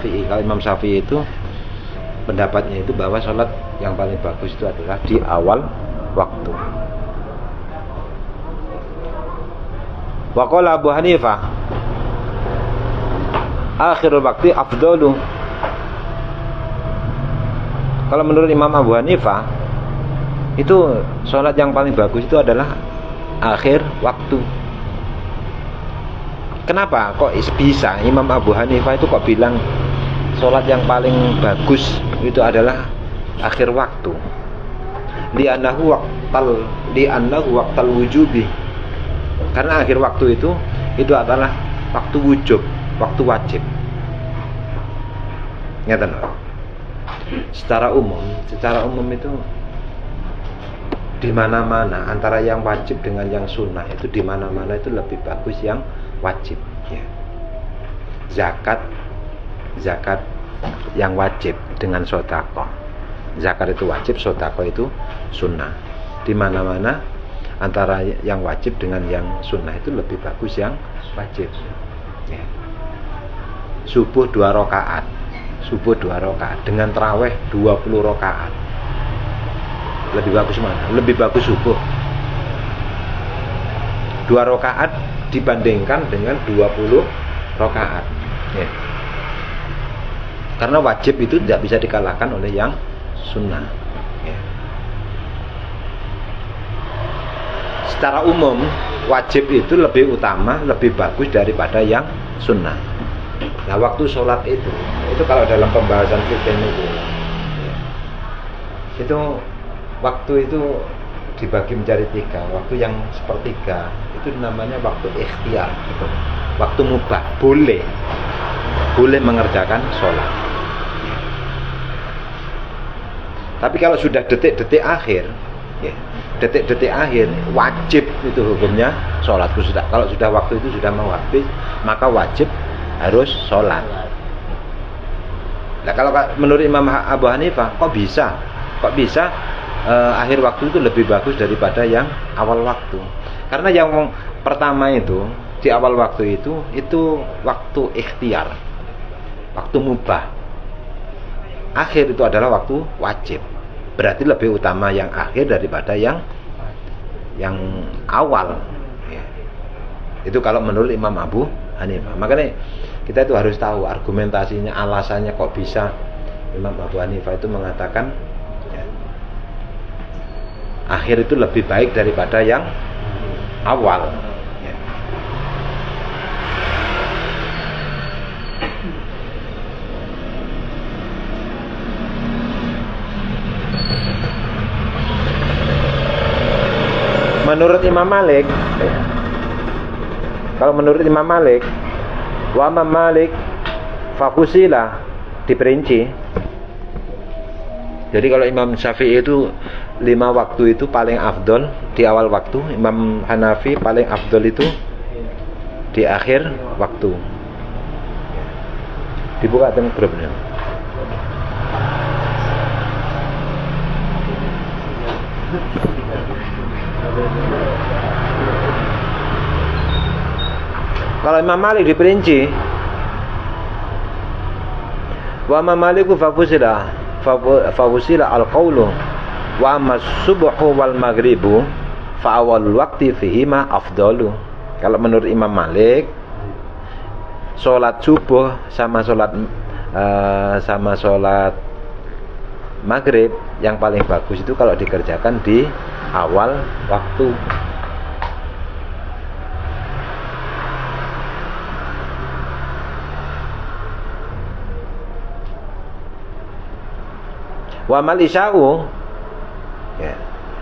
Kalau Imam Syafi'i itu pendapatnya itu bahwa sholat yang paling bagus itu adalah di awal waktu. Wa qala Abu Hanifah akhirul waktu afdalu. Kalau menurut Imam Abu Hanifah itu sholat yang paling bagus itu adalah akhir waktu. Kenapa kok bisa Imam Abu Hanifah itu kok bilang sholat yang paling bagus itu adalah akhir waktu? Li'annahu waqtal wujubi. Karena akhir waktu itu adalah waktu wujub, waktu wajib. Ngeten. Secara umum itu di mana-mana antara yang wajib dengan yang sunnah itu di mana-mana itu lebih bagus yang wajib. Ya. Zakat yang wajib dengan sedekah. Zakat itu wajib, sedekah itu sunnah. Di mana-mana antara yang wajib dengan yang sunnah itu lebih bagus yang wajib. Ya. Subuh 2 rakaat dengan tarawih 20 rakaat. Lebih bagus mana? Lebih bagus subuh 2 rakaat dibandingkan dengan 20 rakaat. Ya. Karena wajib itu tidak bisa dikalahkan oleh yang sunnah. Ya. Secara umum wajib itu lebih utama, lebih bagus daripada yang sunnah. Nah, waktu sholat itu kalau dalam pembahasan fikih itu, ya, itu waktu itu dibagi menjadi 3. Waktu yang sepertiga itu namanya waktu ikhtiar, gitu. Waktu mubah, boleh mengerjakan sholat. Tapi kalau sudah detik-detik akhir, ya, detik-detik akhir wajib itu hukumnya sholat. Kalau sudah waktu itu sudah mau habis, maka wajib harus sholat. Nah, kalau menurut Imam Abu Hanifah kok bisa akhir waktu itu lebih bagus daripada yang awal waktu? Karena yang pertama itu di awal waktu itu waktu ikhtiar, waktu mubah. Akhir itu adalah waktu wajib. Berarti lebih utama yang akhir daripada yang awal. Ya. Itu kalau menurut Imam Abu Hanifah. Makanya kita itu harus tahu argumentasinya, alasannya kok bisa Imam Abu Hanifah itu mengatakan ya, akhir itu lebih baik daripada yang awal. Ya. Menurut Imam Malik, kalau menurut Imam Malik, wa Imam Malik fafusila diperinci. Jadi kalau Imam Syafi'i itu 5 waktu itu paling afdol di awal waktu, Imam Hanafi paling afdol itu di akhir waktu. Dibuka dengan grupnya. Kalau Imam Malik diperinci, wa Imam Maliku fafusila al-qawlu wa amma subuhu wal maghribu fa awal waqti fihima afdalu. Kalau menurut Imam Malik, sholat subuh sama sholat maghrib yang paling bagus itu kalau dikerjakan di awal waktu. Wa mal isya'u, ya.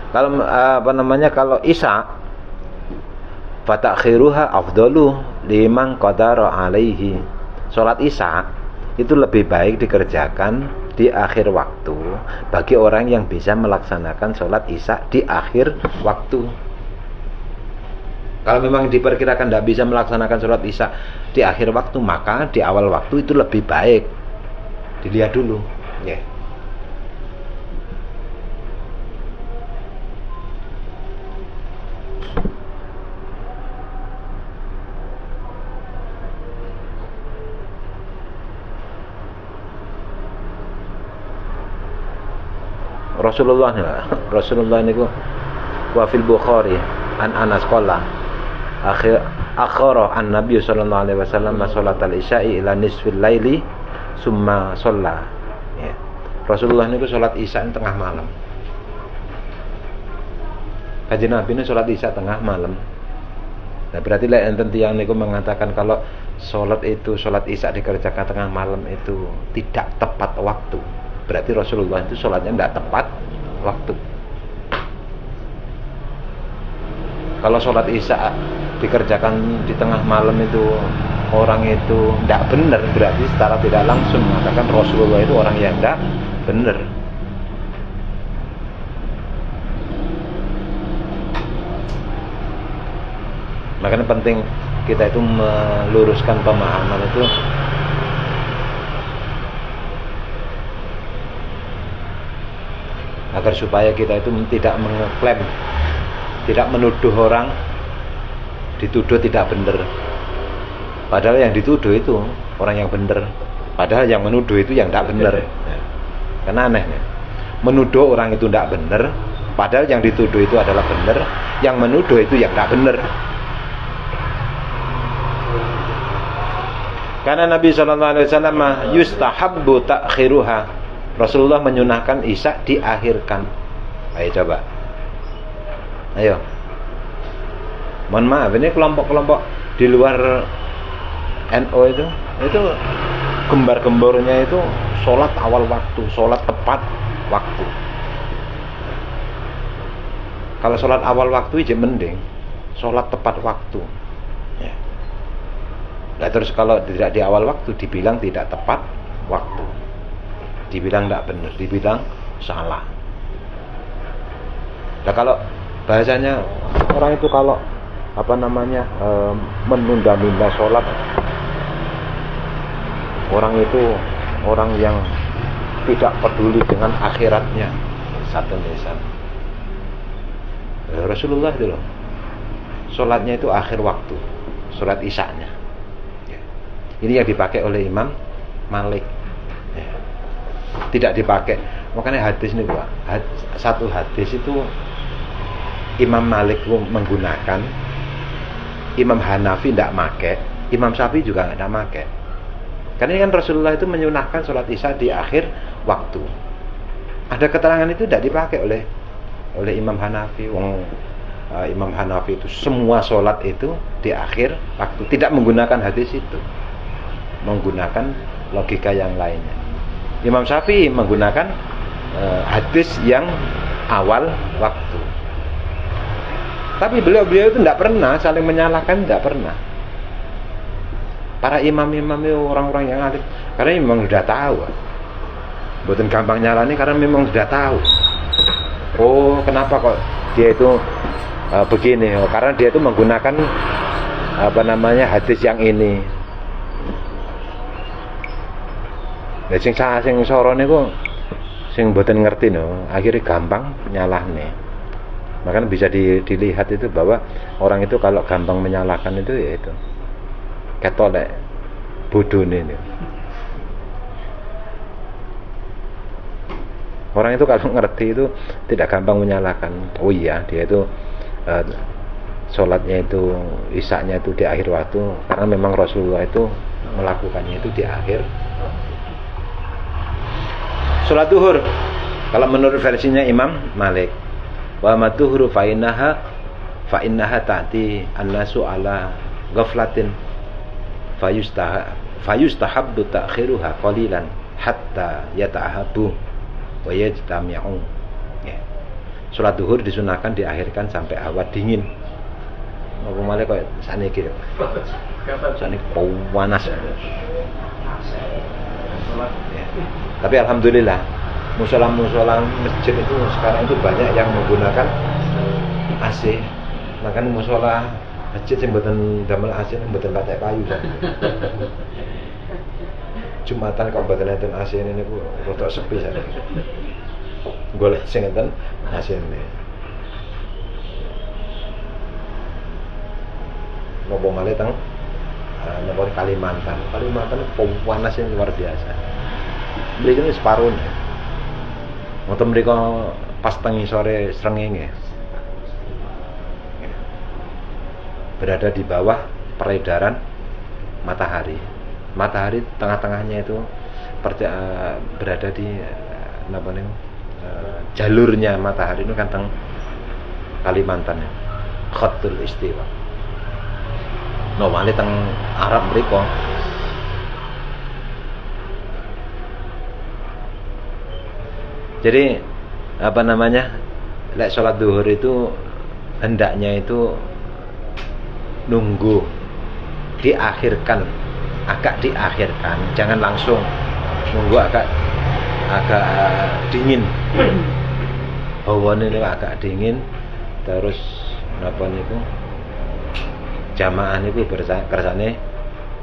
Kalau isya fatakhiruha afdalu liman qadara alaihi. Salat isya itu lebih baik dikerjakan di akhir waktu bagi orang yang bisa melaksanakan salat isya di akhir waktu. Kalau memang diperkirakan tidak bisa melaksanakan salat isya di akhir waktu, maka di awal waktu itu lebih baik. Dilihat dulu, ya. Rasulullah niku wa fil Bukhari an Anas qala akhara an Nabi sallallahu alaihi wasallam salatal isya'i ila nisfil laili summa shalla. Ya. Rasulullah niku salat isya tengah malam. Kanjeng Nabi ini salat isya tengah malam. Nah, berarti lek enten tiyang niku mengatakan kalau salat isya dikerjakan tengah malam itu tidak tepat waktu. Berarti Rasulullah itu salatnya tidak tepat waktu. Kalau salat isya dikerjakan di tengah malam itu orang itu tidak benar, berarti secara tidak langsung mengatakan Rasulullah itu orang yang tidak benar. Makanya penting kita itu meluruskan pemahaman itu agar supaya kita itu tidak mengklaim, tidak menuduh orang, dituduh tidak benar. Padahal yang dituduh itu orang yang benar. Padahal yang menuduh itu yang tidak benar. Karena aneh nih. Menuduh orang itu tidak benar, padahal yang dituduh itu adalah benar, yang menuduh itu yang tidak benar. Karena Nabi SAW yustahabbu ta'khiruha. Rasulullah menyunahkan isya diakhirkan. Ayo coba. Ayo. Mohon maaf, ini kelompok-kelompok di luar NO itu gembar-gembornya itu sholat awal waktu, sholat tepat waktu. Kalau sholat awal waktu aja mending, sholat tepat waktu. Ya. Nah, terus kalau tidak di awal waktu dibilang tidak tepat waktu, dibilang tidak benar, dibilang salah. Nah, kalau bahasanya orang itu kalau menunda-nunda sholat, orang itu orang yang tidak peduli dengan akhiratnya. Satu lisan. Rasulullah itu loh, sholatnya itu akhir waktu, sholat isya'nya. Ini yang dipakai oleh Imam Malik. Tidak dipakai. Makanya hadis ini Pak, satu hadis itu Imam Malik menggunakan, Imam Hanafi tidak pakai, Imam Syafi'i juga tidak pakai. Karena ini kan Rasulullah itu menyunahkan sholat isya di akhir waktu. Ada keterangan itu tidak dipakai oleh Imam Hanafi. Imam Hanafi itu semua sholat itu di akhir waktu, tidak menggunakan hadis itu, menggunakan logika yang lainnya. Imam Syafi'i menggunakan hadis yang awal waktu. Tapi beliau itu tidak pernah saling menyalahkan, tidak pernah. Para imam-imam itu orang-orang yang alim, karena memang sudah tahu. Bukan gampang nyalani karena memang sudah tahu. Oh, kenapa kok dia itu begini? Oh, karena dia itu menggunakan hadis yang ini. Lah sing soro niku sing mboten ngerti no, akhirnya gampang nyalahne. Makanya bisa dilihat itu bahwa orang itu kalau gampang menyalahkan itu ya itu ketolek bodone ini. Orang itu kalau ngerti itu tidak gampang menyalahkan. Oh iya, dia itu sholatnya itu isya'nya itu di akhir waktu karena memang Rasulullah itu melakukannya itu di akhir. Sholat duhur kalau menurut versinya Imam Malik, wa matuhuru fa innaha ta'ti an-nasu ala ghaflatin fayustahabbu ta'khiruha qalilan hatta yata'ahabu wa yajtami'u. Ya. Sholat duhur disunahkan diakhirkan sampai hawa dingin. Apa malah kok saniki lho. Saniki panas. Ya. Tapi alhamdulillah musola-musola masjid itu sekarang itu banyak yang menggunakan AC. Makanya musola masjid yang mboten damel AC mboten pakai kayu. Jumatan kok mboten enten AC ini niku rada sepi sakit. Golek sing enten AC ini. Nopo malih teng nopo Kalimantan. Kalimantan panas yang luar biasa. Beliau ini separuh. Wonten mriko pas tengi sore srengenge. Berada di bawah peredaran matahari. Matahari tengah-tengahnya itu berada di jalurnya matahari itu kan teng Kalimantan ya. Khatul Istiwa. Wali teng Arab mriko. Jadi lek sholat duhur itu hendaknya itu nunggu, diakhirkan, agak diakhirkan, jangan langsung nunggu agak dingin. Hawane niku agak dingin, terus jamaah niku kersane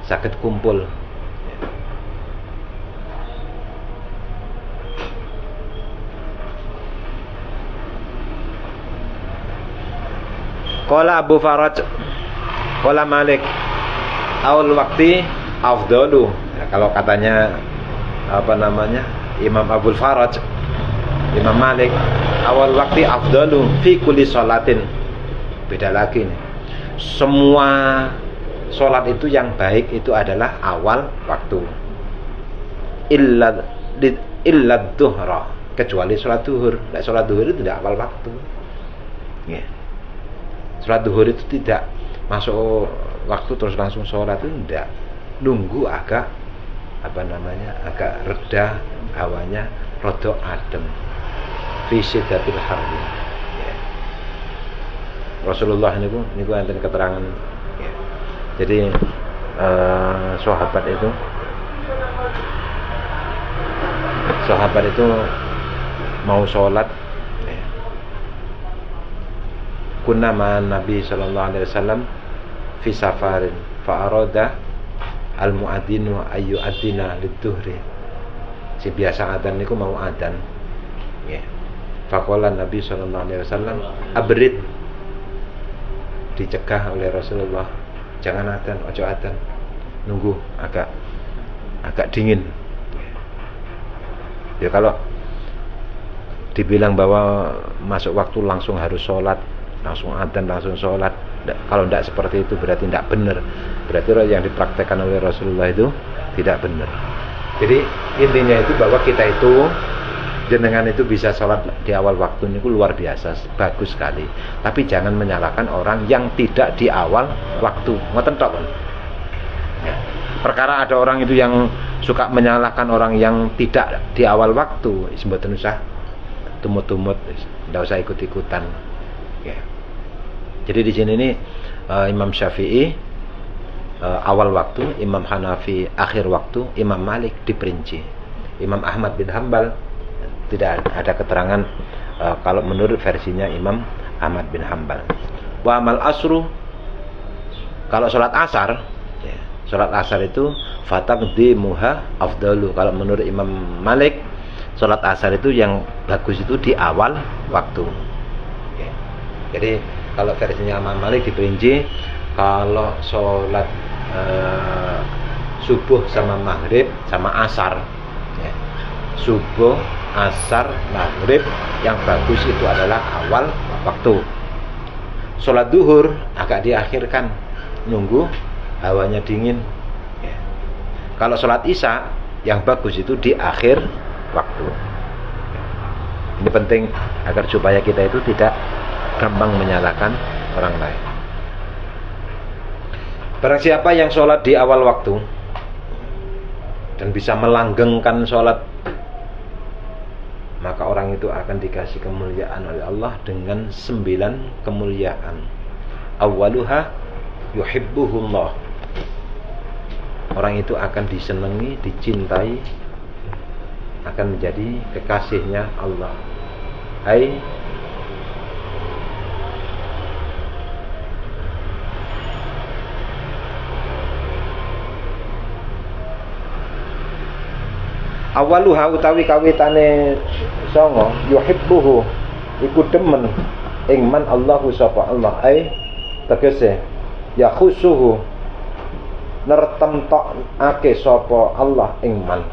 saged kumpul. Qala Abu Faraj, qala Malik, awal waktu afdalu. Nah, kalau katanya Imam Abu Faraj, Imam Malik, awal waktu afdalu fi kulli sholatin. Beda lagi nih. Semua sholat itu yang baik itu adalah awal waktu. Illa duhra, kecuali sholat duhur. Nah, sholat duhur itu tidak awal waktu. Yeah. Sholat duhur itu tidak masuk waktu terus langsung sholat, itu tidak, nunggu agak agak reda hawanya, rodok adem fi syiddatil harri. Rasulullah niku enten keterangan ya. Jadi sahabat itu mau sholat ya. Kunna ma'an Nabi sallallahu alaihi wasallam fi safarin fa arada al muadzinu ayu adina lidzuhri. Si biasa adzan niku mau adzan ya. Faqala Nabi sallallahu alaihi wasallam abrid, dicegah oleh Rasulullah, jangan adzan, ojo adzan, nunggu agak dingin. Ya kalau dibilang bahwa masuk waktu langsung harus sholat, langsung adzan, langsung sholat, kalau tidak seperti itu berarti tidak benar. Berarti yang dipraktekkan oleh Rasulullah itu tidak benar. Jadi intinya itu bahwa kita itu jenengan itu bisa sholat di awal waktu ini luar biasa, bagus sekali. Tapi jangan menyalahkan orang yang tidak di awal waktu. Ngoten tok. Ya. Perkara ada orang itu yang suka menyalahkan orang yang tidak di awal waktu, mboten usah tumut-tumut, tidak usah ikut-ikutan. Ya. Jadi di sini ini Imam Syafi'i awal waktu, Imam Hanafi akhir waktu, Imam Malik diperinci. Imam Ahmad bin Hambal tidak ada keterangan kalau menurut versinya Imam Ahmad bin Hambal. Wa amal asru, kalau sholat asar ya, sholat asar itu fataqdimuha afdalu. Kalau menurut Imam Malik, sholat asar itu yang bagus itu di awal waktu ya. Jadi kalau versinya Imam Malik diperinci, kalau sholat subuh sama maghrib sama asar ya, subuh, asar, maghrib yang bagus itu adalah awal waktu. Sholat duhur agak diakhirkan, nunggu hawanya dingin ya. Kalau sholat isya yang bagus itu di akhir waktu ya. Ini penting agar supaya kita itu tidak gampang menyalahkan orang lain. Barang siapa yang sholat di awal waktu dan bisa melanggengkan sholat, maka orang itu akan dikasih kemuliaan oleh Allah dengan 9 kemuliaan. Awwaluha yuhibbuhullah, orang itu akan disenangi, dicintai, akan menjadi kekasihnya Allah. Hai awaluha utawi kawitane songo yuhibbuhu iku demen ing man Allahu sapa Allah, ai tegese ya khusuhu nertemtokake sapa Allah ing man,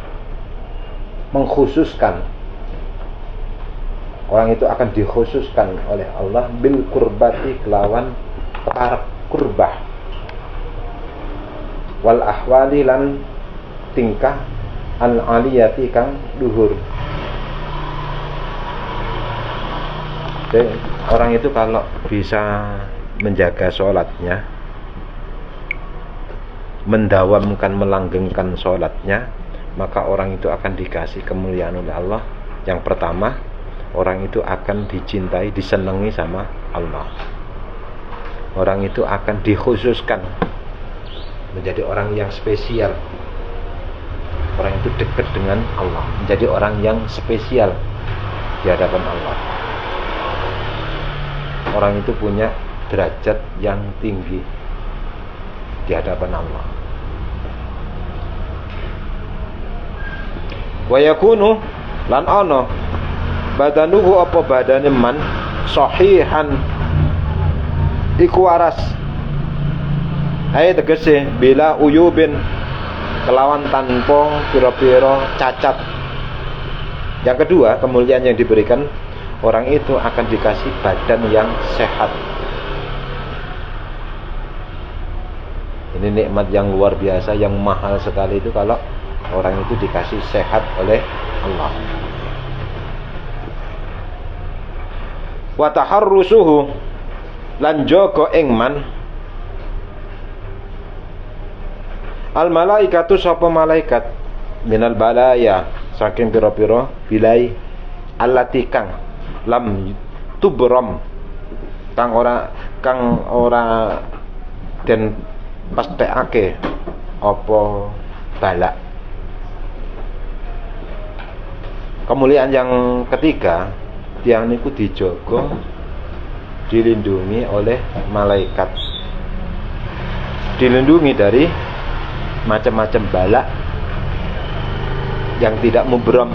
mengkhususkan Orang itu akan dikhususkan oleh Allah bil kurbati kelawan keparek kurbah wal ahwali lan tingkah al aliyati kang luhur. Jadi orang itu kalau bisa menjaga sholatnya, mendawamkan, melanggengkan sholatnya, maka orang itu akan dikasih kemuliaan oleh Allah. Yang pertama, orang itu akan dicintai, disenangi sama Allah. Orang itu akan dikhususkan menjadi orang yang spesial. Orang itu dekat dengan Allah, menjadi orang yang spesial di hadapan Allah. Orang itu punya derajat yang tinggi di hadapan Allah. Wa yakunu lan ana badanuhu apa badane man sahihan iku waras. Ae tegese bila uyubin kelawan tanpa pira-pira cacat. Yang kedua, kemuliaan yang diberikan, orang itu akan dikasih badan yang sehat. Ini nikmat yang luar biasa, yang mahal sekali itu kalau orang itu dikasih sehat oleh Allah. Wa taharrusuhu lan jaga ing man al malaikatu sapa malaikat minal balaya saking pira-pira bilai allati kang lam tubram kang ora den pastekake apa balak. Kemuliaan yang ketiga, tiang niku dijogo, dilindungi oleh malaikat, dilindungi dari macam-macam balak yang tidak mubram.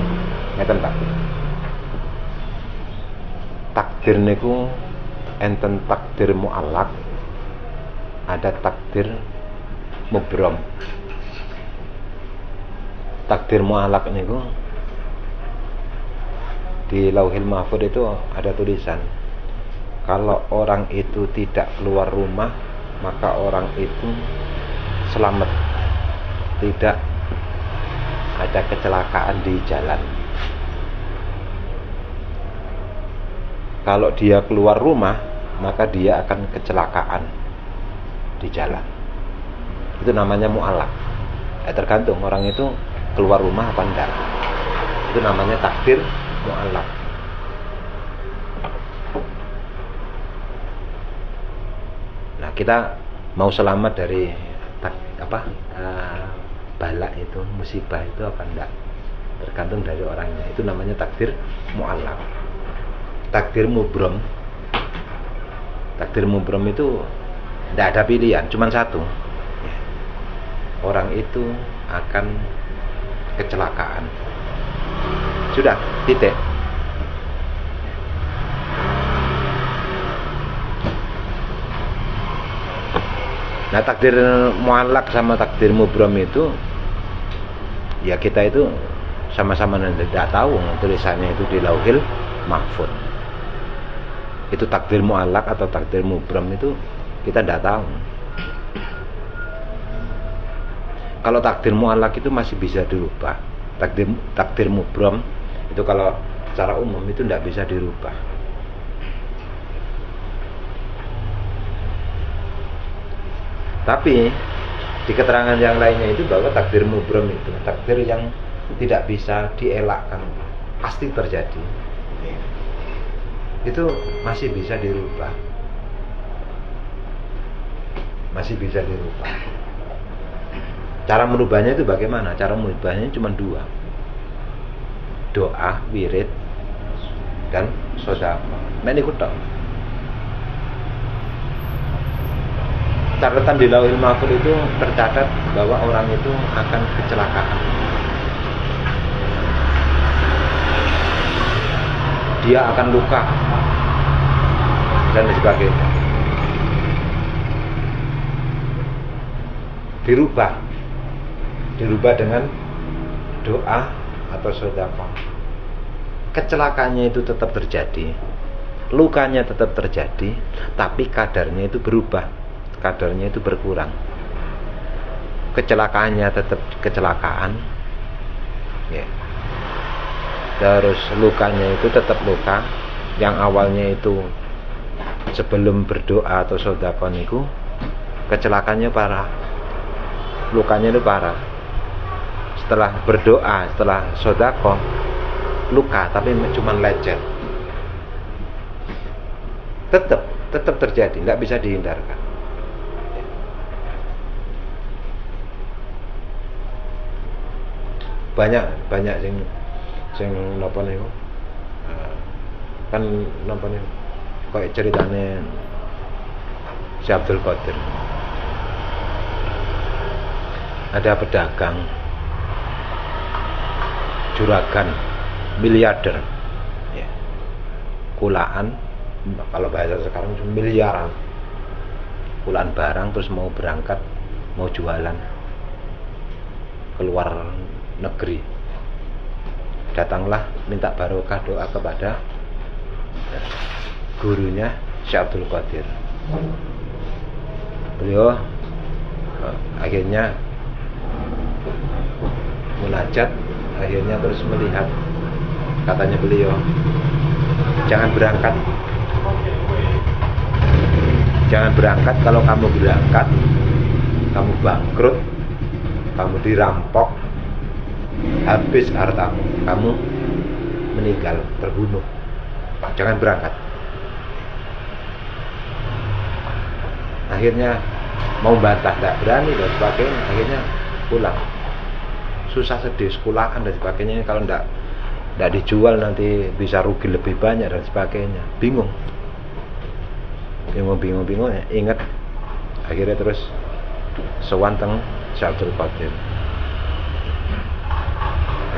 Ngeten Pak. Takdir niku enten takdir mu'allaq, ada takdir mubram. Takdir mu'allaq niku di Lauhil Mahfuz itu ada tulisan, kalau orang itu tidak keluar rumah maka orang itu selamat, tidak ada kecelakaan di jalan. Kalau dia keluar rumah maka dia akan kecelakaan di jalan. Itu namanya mu'allaq. Tergantung orang itu keluar rumah apa enggak. Itu namanya takdir mu'allaq. Nah, kita mau selamat dari balak itu, musibah itu apa enggak, tergantung dari orangnya. Itu namanya takdir mu'allaq. Takdir mubram itu enggak ada pilihan, cuma satu. Orang itu akan kecelakaan. Sudah, titik. Nah, takdir mu'allaq sama takdir mubram itu, ya kita itu sama-sama tidak tahu tulisannya itu di Lauhil Mahfuz. Itu takdir mu'allaq atau takdir mubram itu kita tidak tahu. Kalau takdir mu'allaq itu masih bisa dirubah. Takdir mubram itu kalau secara umum itu tidak bisa dirubah. Tapi di keterangan yang lainnya itu bahwa takdir mubram itu takdir yang tidak bisa dielakkan, pasti terjadi. Itu masih bisa dirubah. Masih bisa dirubah. Cara merubahnya itu bagaimana? Cara merubahnya cuma dua. Doa, wirid, dan sedekah. Nah, ini kutok. Catatan di Lauhil Mahfuz itu tercatat bahwa orang itu akan kecelakaan. Dia akan luka dan sebagainya. Dirubah dengan doa atau sedekah. kecelakaannya itu tetap terjadi, lukanya tetap terjadi, tapi kadarnya itu berubah, kadarnya itu berkurang. Kecelakaannya tetap kecelakaan, ya. Terus lukanya itu tetap luka, yang awalnya itu sebelum berdoa atau sedekah niku kecelakaannya parah, lukanya itu parah. Setelah berdoa, setelah sedekah, luka tapi cuma lecet. Tetap terjadi, nggak bisa dihindarkan. Banyak sing napa niku kan napa niku kayak ceritane si Abdul Qadir. Ada pedagang juragan miliarder, ya. Kulaan, kalau bahasa sekarang miliaran, kulaan barang, terus mau berangkat, mau jualan keluar negeri. Datanglah minta barokah, doa kepada gurunya Syekh Abdul Qadir. Beliau akhirnya munajat, akhirnya terus melihat, katanya beliau, jangan berangkat, kalau kamu berangkat kamu bangkrut, kamu dirampok, habis hartamu, kamu meninggal, terbunuh, jangan berangkat. Akhirnya mau bantah, tidak berani dan sebagainya, akhirnya pulang. Susah, sedih, sekolahan dan sebagainya. Kalau tidak dijual nanti bisa rugi lebih banyak dan sebagainya. Bingung ya. Ingat, akhirnya terus sowan teng Syekh Abdul Qadir.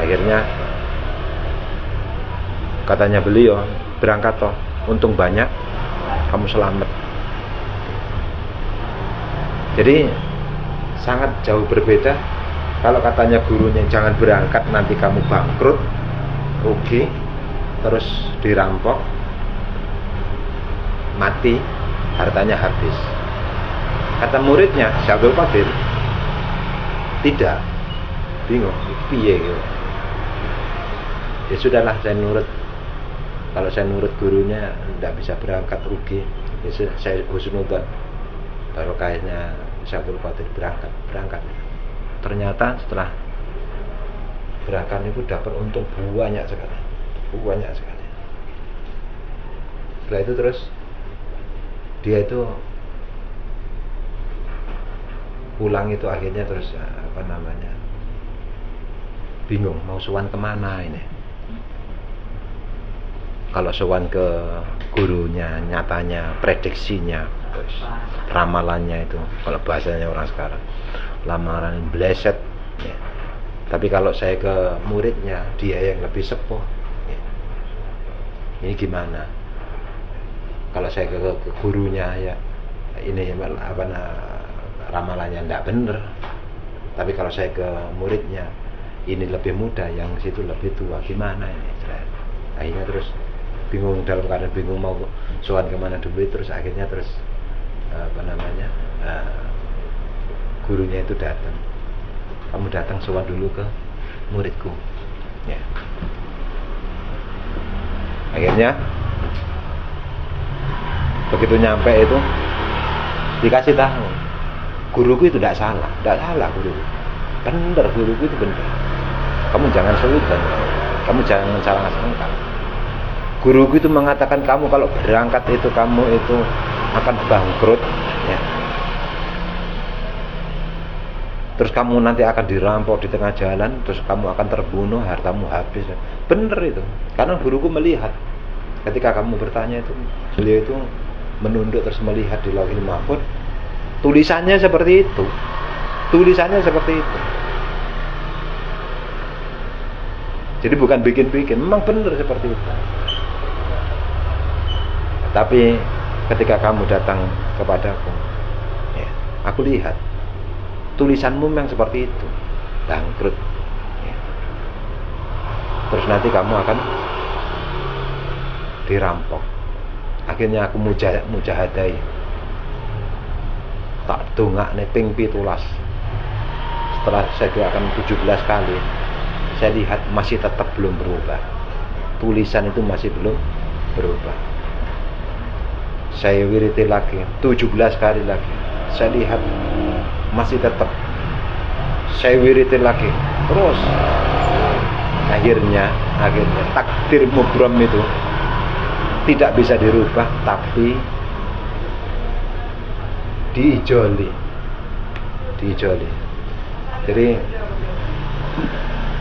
Akhirnya katanya beliau, berangkat toh, untung banyak, kamu selamat. Jadi sangat jauh berbeda. Kalau katanya gurunya jangan berangkat, nanti kamu bangkrut, rugi, terus dirampok, mati, hartanya habis. Kata muridnya Syekh Abdul Qadir, tidak. Bingung, piye gitu. Ya sudahlah, saya nurut. Kalau saya nurut gurunya, tidak bisa berangkat, rugi. Ya saya husnudzon, barokahnya Syekh Abdul Qadir berangkat. Ternyata setelah berangkat itu dapat untung banyak sekali. Setelah itu terus dia itu pulang itu akhirnya terus bingung mau sowan kemana ini. Kalau sowan ke gurunya, nyatanya prediksinya, ramalannya itu, kalau bahasanya orang sekarang, lamaran bleset, ya. Tapi kalau saya ke muridnya, dia yang lebih sepuh, ya. Ini gimana? Kalau saya ke gurunya, ya ini ramalannya tidak benar. Tapi kalau saya ke muridnya, ini lebih muda, yang situ lebih tua, gimana ini? Akhirnya terus bingung, dalam keadaan bingung mau sowan kemana dulu. Terus akhirnya terus gurunya itu datang, kamu datang sowan dulu ke muridku, ya. Akhirnya begitu nyampe itu dikasih tahu, guruku itu tidak salah guruku, bener, guruku itu bener. Kamu jangan solutan, kamu jangan salah sangka. Guruku itu mengatakan kamu kalau berangkat itu kamu itu akan bangkrut, ya. Terus kamu nanti akan dirampok di tengah jalan, terus kamu akan terbunuh, hartamu habis. Bener itu, karena guruku melihat ketika kamu bertanya itu, beliau itu menunduk terus melihat di Lauhul Mahfuz, tulisannya seperti itu. Jadi bukan bikin-bikin, memang benar seperti itu. Tapi ketika kamu datang kepadaku, ya, aku lihat tulisanmu memang seperti itu, bangkrut, ya. Terus nanti kamu akan dirampok. Akhirnya aku mujahadai, tak dongakne ping 17. Setelah saya doakan 17 kali, saya lihat masih tetap belum berubah. Tulisan itu masih belum berubah. Saya wiriti lagi 17 kali lagi, saya lihat masih tetap. Saya wiriti lagi terus. Akhirnya takdir mubram itu tidak bisa dirubah, tapi diijoli. Jadi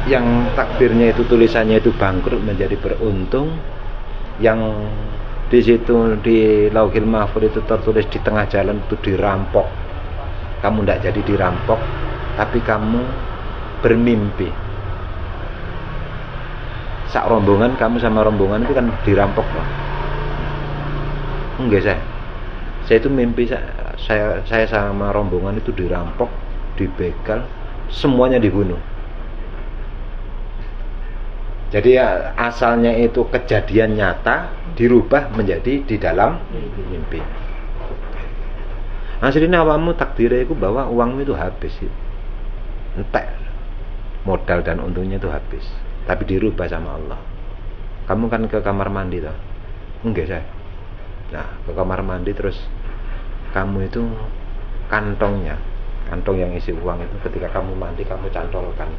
yang takdirnya itu tulisannya itu bangkrut menjadi beruntung, yang di situ di Lauhil Mahfuz itu tertulis di tengah jalan itu dirampok. Kamu tidak jadi dirampok, tapi kamu bermimpi. Sak rombongan, kamu sama rombongan itu kan dirampok loh. Enggak, saya itu mimpi, saya sama rombongan itu dirampok, dibegal, semuanya dibunuh. Jadi ya, asalnya itu kejadian nyata dirubah menjadi di dalam mimpi. Aslinya awakmu takdirnya itu bahwa uangmu itu habis, entek, modal dan untungnya itu habis, tapi dirubah sama Allah. Kamu kan ke kamar mandi toh? Enggak, saya. Nah, ke kamar mandi terus kamu itu kantong yang isi uang itu ketika kamu mandi kamu cantolkan.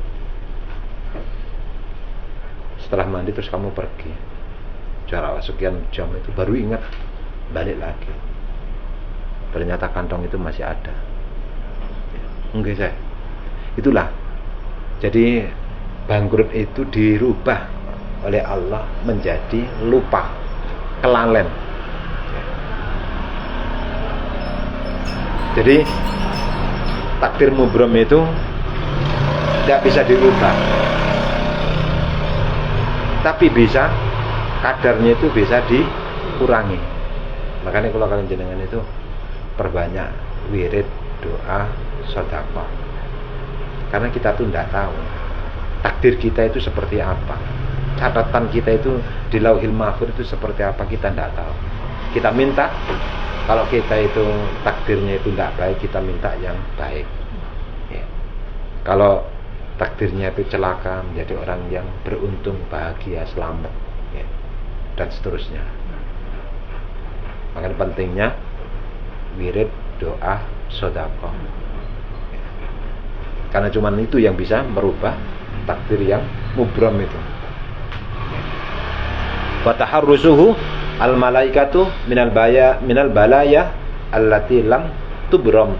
Setelah mandi terus kamu pergi, jarak sekian jam itu baru ingat balik lagi, ternyata kantong itu masih ada. Enggak, saya. Itulah, jadi bangkrut itu dirubah oleh Allah menjadi lupa, kelalen. Jadi takdir mubram itu tidak bisa dirubah, tapi bisa kadarnya itu bisa dikurangi. Makanya kalau kalian jenengan itu perbanyak wirid, doa, sedekah, karena kita tuh tidak tahu takdir kita itu seperti apa, catatan kita itu di Lauhil Mahfuz itu seperti apa, kita tidak tahu. Kita minta, kalau kita itu takdirnya itu tidak baik, kita minta yang baik ya. Kalau takdirnya itu celaka, menjadi orang yang beruntung, bahagia, selamat ya, dan seterusnya. Makanya pentingnya wirid, doa, sedekah ya. Karena cuma itu yang bisa merubah takdir yang mubram itu. Wa taharrusuhu al malaikatu minal balaya allati lam tubram,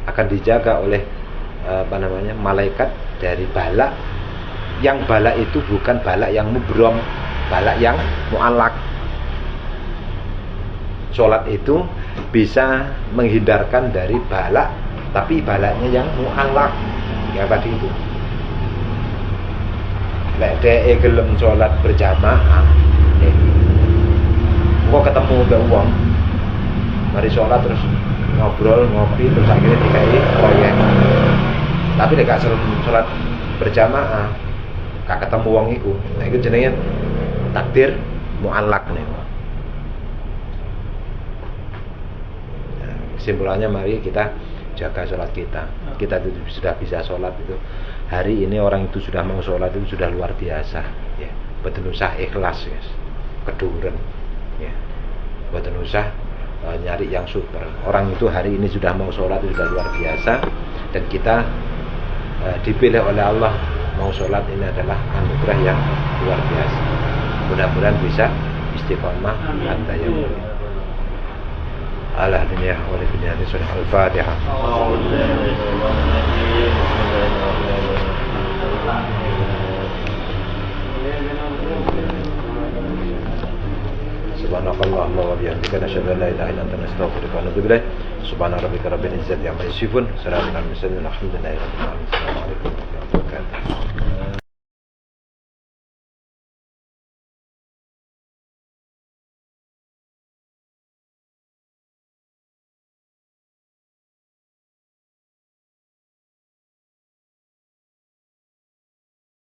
akan dijaga oleh malaikat dari bala, yang bala itu bukan bala yang mubram, bala yang mu'allak. Sholat itu bisa menghindarkan dari bala, tapi balanya yang mu'allak ya tadi itu. Lek dhek gelem sholat berjamaah, kok ketemu mbak uang, mari sholat terus ngobrol, ngopi, terus akhirnya dikai proyek. Tapi nek gak sholat berjamaah, gak ketemu uang itu, nah itu jenenge takdir mu'allak nih. Nah, kesimpulannya mari kita jaga sholat kita. Kita itu sudah bisa sholat itu. Hari ini orang itu sudah mau sholat itu sudah luar biasa ya. Betul usah ikhlas ya. Keduren ya. Betul usah nyari yang super. Orang itu hari ini sudah mau sholat itu sudah luar biasa, dan kita dipilih oleh Allah mau sholat ini adalah anugerah yang luar biasa. Mudah-mudahan bisa istiqomah hatta yaumul ala dunia wa li dunia surah al-Fatihah. Subhanakallahumma wa bihamdika nasyhadu an la ilaha illa anta nastaghfiruka wa natubu ilaik. Subhana rabbika rabbil izzati amma yasifun, salamun alal mursalin, walhamdulillahi rabbil alamin. Assalamu alaikum warahmatullahi wabarakatuh.